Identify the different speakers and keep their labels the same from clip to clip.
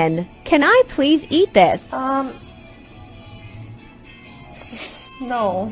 Speaker 1: again. Can I please eat this?
Speaker 2: No.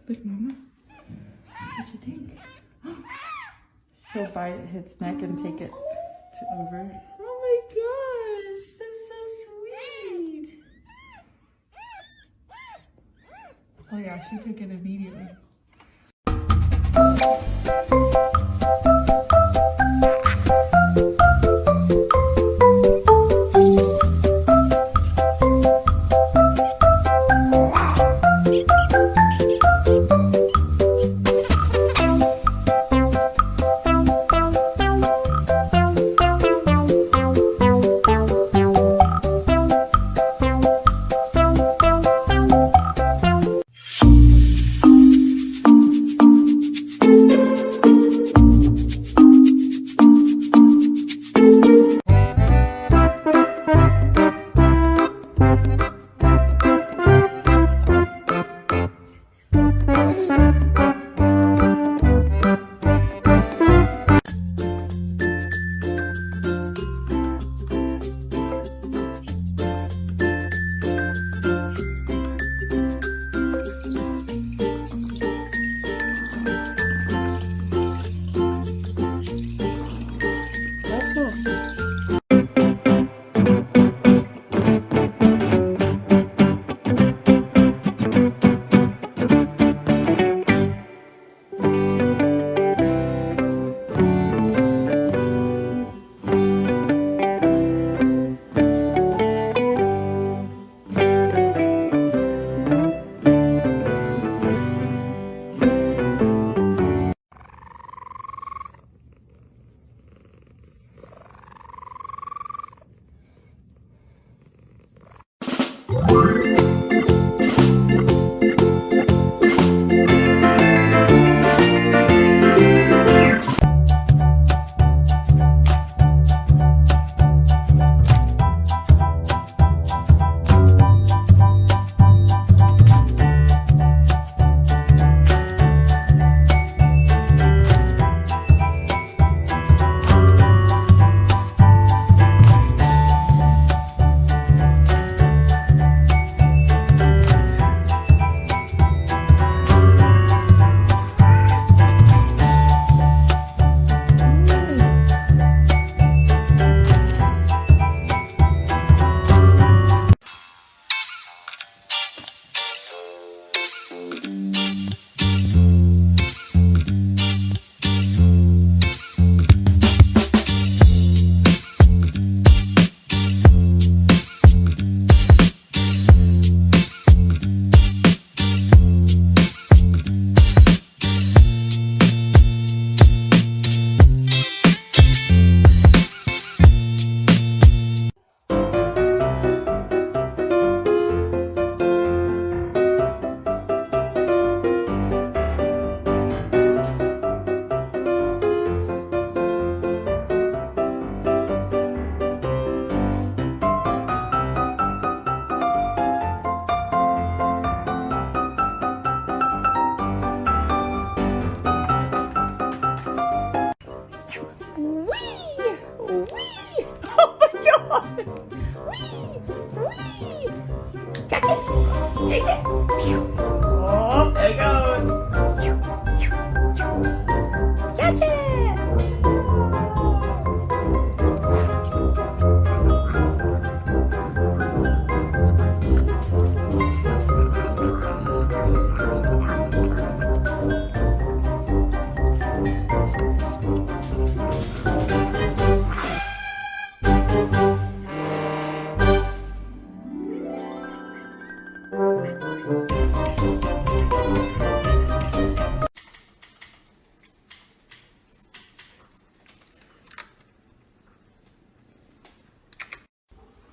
Speaker 3: Look, Mama. What'd you think? She'll bite its neck and take it over. Oh my gosh, that's so sweet. Oh yeah, she took it immediately.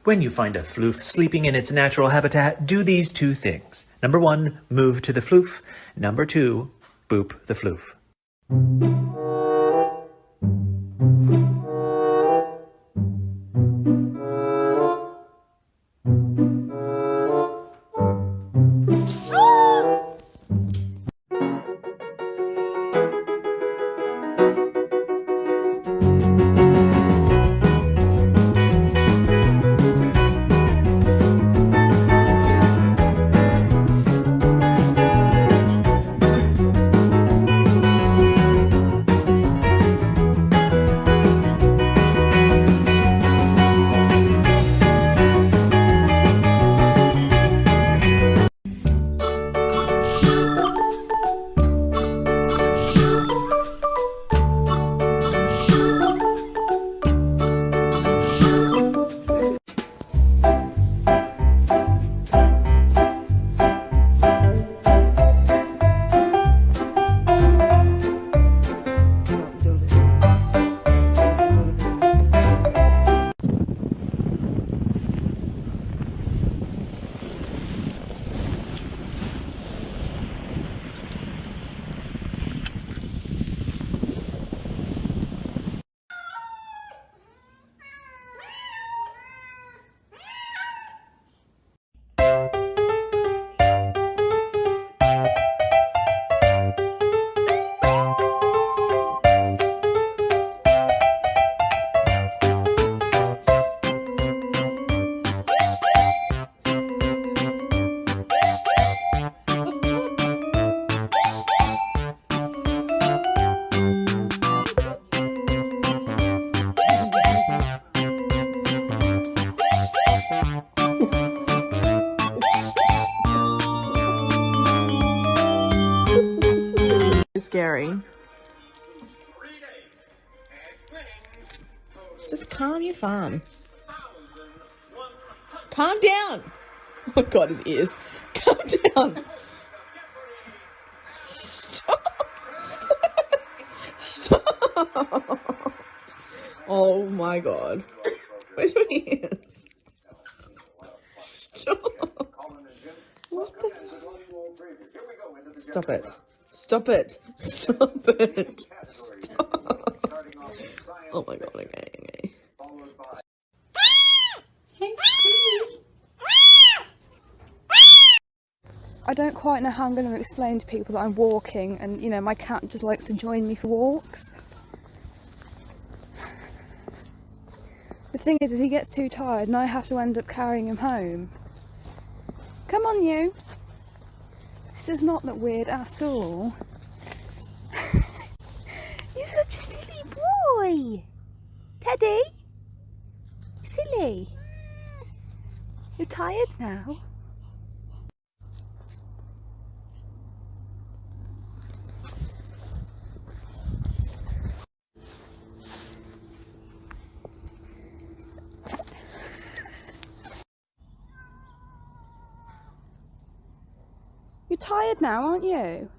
Speaker 4: When you find a floof sleeping in its natural habitat, do these two things. Number 1, move to the floof. Number 2, boop the floof.
Speaker 2: Scary. Just calm your farm. Calm down. Oh my God, his ears. Calm down. Stop. Stop. Oh my God. Where's your ears? Stop. What the? Stop it. Stop it. Stop it. Stop. Oh my God, okay.
Speaker 5: I don't quite know how I'm going to explain to people that I'm walking and, you know, my cat just likes to join me for walks. The thing is he gets too tired and I have to end up carrying him home. Come on, you. This does not look weird at all. You're such a silly boy. Teddy? Silly. You're tired now? You're tired now, aren't you?